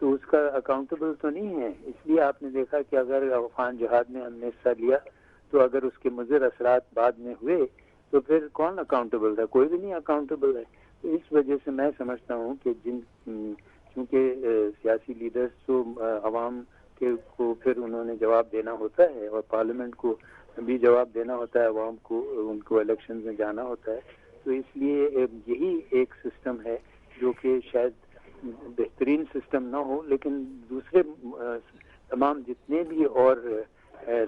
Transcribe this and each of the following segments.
تو اس کا اکاؤنٹیبل تو نہیں ہے. اس لیے آپ نے دیکھا کہ اگر افغان جہاد میں ہم نے حصہ لیا تو اگر اس کے مضر اثرات بعد میں ہوئے تو پھر کون اکاؤنٹیبل ہے؟ کوئی بھی نہیں اکاؤنٹیبل ہے. تو اس وجہ سے میں سمجھتا ہوں کہ چونکہ سیاسی لیڈرز تو عوام کو پھر انہوں نے جواب دینا ہوتا ہے اور پارلیمنٹ کو بھی جواب دینا ہوتا ہے، عوام کو ان کو الیکشن میں جانا ہوتا ہے. تو اس لیے یہی ایک سسٹم ہے جو کہ شاید بہترین سسٹم نہ ہو، لیکن دوسرے تمام جتنے بھی اور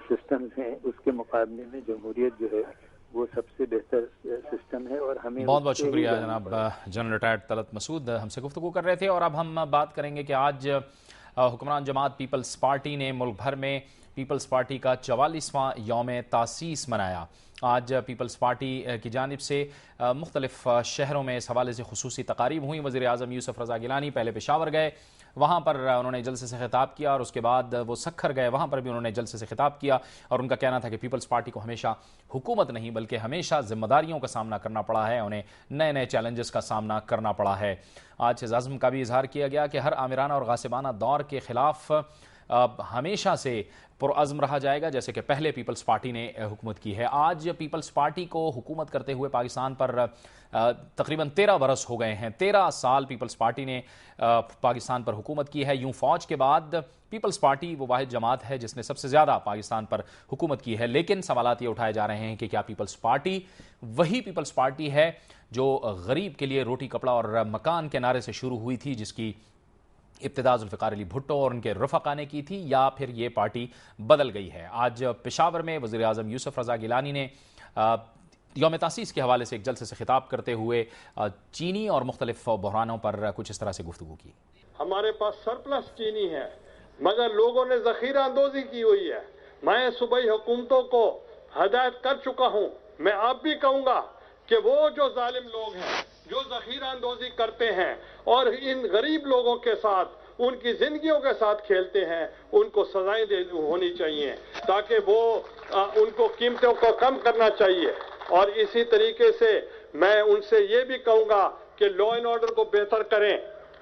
سسٹمز ہیں اس کے مقابلے میں جمہوریت جو ہے وہ سب سے بہتر سسٹم ہے. اور ہمیں بہت بہت شکریہ جناب جنرل ریٹائرڈ طلعت مسعود ہم سے گفتگو کر رہے تھے. اور اب ہم بات کریں گے کہ آج حکمران جماعت پیپلز پارٹی نے ملک بھر میں پیپلز پارٹی کا 44واں یوم تاسیس منایا. آج پیپلز پارٹی کی جانب سے مختلف شہروں میں اس حوالے سے خصوصی تقاریب ہوئیں. وزیر اعظم یوسف رضا گیلانی پہلے پشاور گئے، وہاں پر انہوں نے جلسے سے خطاب کیا، اور اس کے بعد وہ سکھر گئے، وہاں پر بھی انہوں نے جلسے سے خطاب کیا. اور ان کا کہنا تھا کہ پیپلز پارٹی کو ہمیشہ حکومت نہیں بلکہ ہمیشہ ذمہ داریوں کا سامنا کرنا پڑا ہے، انہیں نئے نئے چیلنجز کا سامنا کرنا پڑا ہے. آج اس عزم کا بھی اظہار کیا گیا کہ ہر آمرانہ اور غاصبانہ دور کے خلاف ہمیشہ سے پرعزم رہا جائے گا، جیسے کہ پہلے پیپلز پارٹی نے حکومت کی ہے. آج پیپلز پارٹی کو حکومت کرتے ہوئے پاکستان پر تقریباً 13 برس ہو گئے ہیں. 13 سال پیپلز پارٹی نے پاکستان پر حکومت کی ہے. یوں فوج کے بعد پیپلز پارٹی وہ واحد جماعت ہے جس نے سب سے زیادہ پاکستان پر حکومت کی ہے. لیکن سوالات یہ اٹھائے جا رہے ہیں کہ کیا پیپلز پارٹی وہی پیپلز پارٹی ہے جو غریب کے لیے روٹی کپڑا اور مکان کے نعرے سے شروع ہوئی تھی، جس کی ابتدا ذوالفقار علی بھٹو اور ان کے رفقا نے کی تھی، یا پھر یہ پارٹی بدل گئی ہے؟ آج پشاور میں وزیر اعظم یوسف رضا گیلانی نے یوم تاسیس کے حوالے سے ایک جلسے سے خطاب کرتے ہوئے چینی اور مختلف بحرانوں پر کچھ اس طرح سے گفتگو کی. ہمارے پاس سرپلس چینی ہے مگر لوگوں نے ذخیرہ اندوزی کی ہوئی ہے. میں صوبائی حکومتوں کو ہدایت کر چکا ہوں، میں آپ بھی کہوں گا کہ وہ جو ظالم لوگ ہیں جو ذخیرہ اندوزی کرتے ہیں اور ان غریب لوگوں کے ساتھ ان کی زندگیوں کے ساتھ کھیلتے ہیں، ان کو سزائیں ہونی چاہیے تاکہ وہ ان کو قیمتوں کو کم کرنا چاہیے. اور اسی طریقے سے میں ان سے یہ بھی کہوں گا کہ لا اینڈ آرڈر کو بہتر کریں،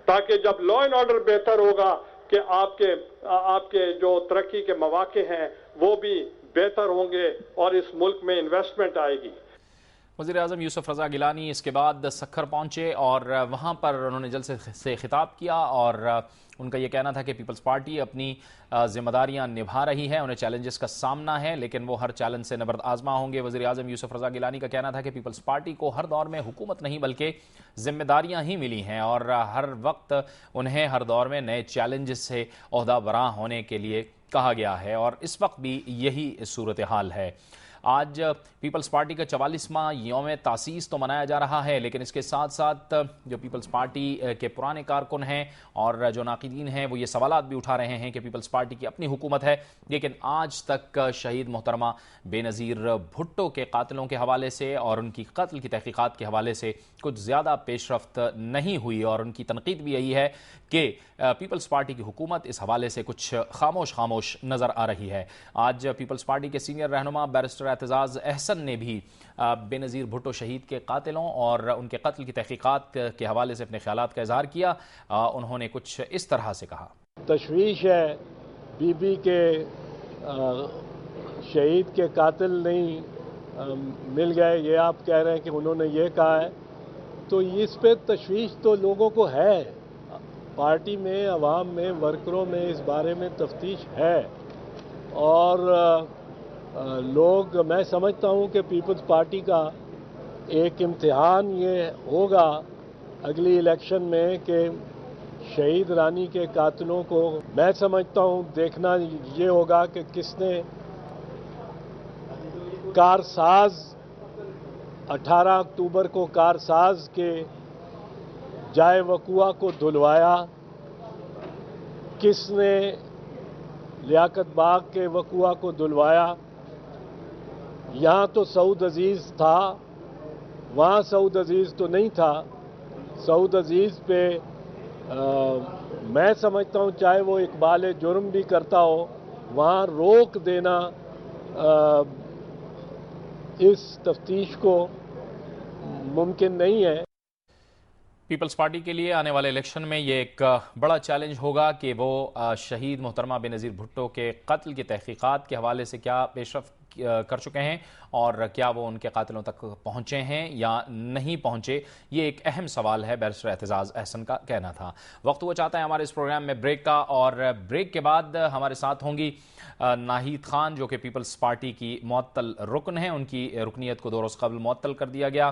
تاکہ جب لا اینڈ آرڈر بہتر ہوگا کہ آپ کے جو ترقی کے مواقع ہیں وہ بھی بہتر ہوں گے اور اس ملک میں انویسٹمنٹ آئے گی. وزیر اعظم یوسف رضا گیلانی اس کے بعد سکھر پہنچے اور وہاں پر انہوں نے جلسے سے خطاب کیا، اور ان کا یہ کہنا تھا کہ پیپلز پارٹی اپنی ذمہ داریاں نبھا رہی ہے، انہیں چیلنجز کا سامنا ہے لیکن وہ ہر چیلنج سے نبرد آزما ہوں گے. وزیر اعظم یوسف رضا گیلانی کا کہنا تھا کہ پیپلز پارٹی کو ہر دور میں حکومت نہیں بلکہ ذمہ داریاں ہی ملی ہیں، اور ہر وقت انہیں ہر دور میں نئے چیلنجز سے عہدہ براں ہونے کے لیے کہا گیا ہے، اور اس وقت بھی یہی صورتحال ہے. آج پیپلز پارٹی کا 44واں یوم تاسیس تو منایا جا رہا ہے، لیکن اس کے ساتھ ساتھ جو پیپلز پارٹی کے پرانے کارکن ہیں اور جو ناقدین ہیں وہ یہ سوالات بھی اٹھا رہے ہیں کہ پیپلز پارٹی کی اپنی حکومت ہے لیکن آج تک شہید محترمہ بے نظیر بھٹو کے قاتلوں کے حوالے سے اور ان کی قتل کی تحقیقات کے حوالے سے کچھ زیادہ پیش رفت نہیں ہوئی. اور ان کی تنقید بھی یہی ہے کہ پیپلز پارٹی کی حکومت اس حوالے سے کچھ خاموش نظر آ رہی ہے. آج پیپلز پارٹی کے سینئر رہنما بیرسٹر اعتزاز احسن نے بھی بے نظیر بھٹو شہید کے قاتلوں اور ان کے قتل کی تحقیقات کے حوالے سے اپنے خیالات کا اظہار کیا. انہوں نے کچھ اس طرح سے کہا. تشویش ہے بی بی کے شہید کے قاتل نہیں مل گئے، یہ آپ کہہ رہے ہیں کہ انہوں نے یہ کہا ہے، تو اس پہ تشویش تو لوگوں کو ہے، پارٹی میں، عوام میں، ورکروں میں اس بارے میں تفتیش ہے. اور لوگ، میں سمجھتا ہوں کہ پیپلز پارٹی کا ایک امتحان یہ ہوگا اگلی الیکشن میں کہ شہید رانی کے قاتلوں کو، میں سمجھتا ہوں دیکھنا یہ ہوگا کہ کس نے کارساز 18 اکتوبر کو کارساز کے جائے وقوع کو دھلوایا، کس نے لیاقت باغ کے وقوع کو دھلوایا. یہاں تو سعود عزیز تھا، وہاں سعود عزیز تو نہیں تھا. سعود عزیز پہ میں سمجھتا ہوں چاہے وہ اقبال جرم بھی کرتا ہو، وہاں روک دینا اس تفتیش کو ممکن نہیں ہے. پیپلز پارٹی کے لیے آنے والے الیکشن میں یہ ایک بڑا چیلنج ہوگا کہ وہ شہید محترمہ بینظیر بھٹو کے قتل کی تحقیقات کے حوالے سے کیا پیش رفت کر چکے ہیں اور کیا وہ ان کے قاتلوں تک پہنچے ہیں یا نہیں پہنچے. یہ ایک اہم سوال ہے، بیرسٹر اعتزاز احسن کا کہنا تھا. وقت ہوا چاہتا ہے ہمارے اس پروگرام میں بریک کا، اور بریک کے بعد ہمارے ساتھ ہوں گی ناہید خان جو کہ پیپلز پارٹی کی معطل رکن ہیں. ان کی رکنیت کو 2 روز قبل معطل کر دیا گیا.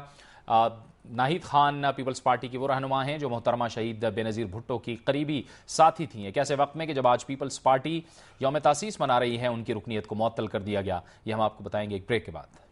ناہید خان پیپلز پارٹی کی وہ رہنما ہیں جو محترمہ شہید بینظیر بھٹو کی قریبی ساتھی تھیں. ایک ایسے وقت میں کہ جب آج پیپلز پارٹی یوم تاسیس منا رہی ہے، ان کی رکنیت کو معطل کر دیا گیا. یہ ہم آپ کو بتائیں گے ایک بریک کے بعد.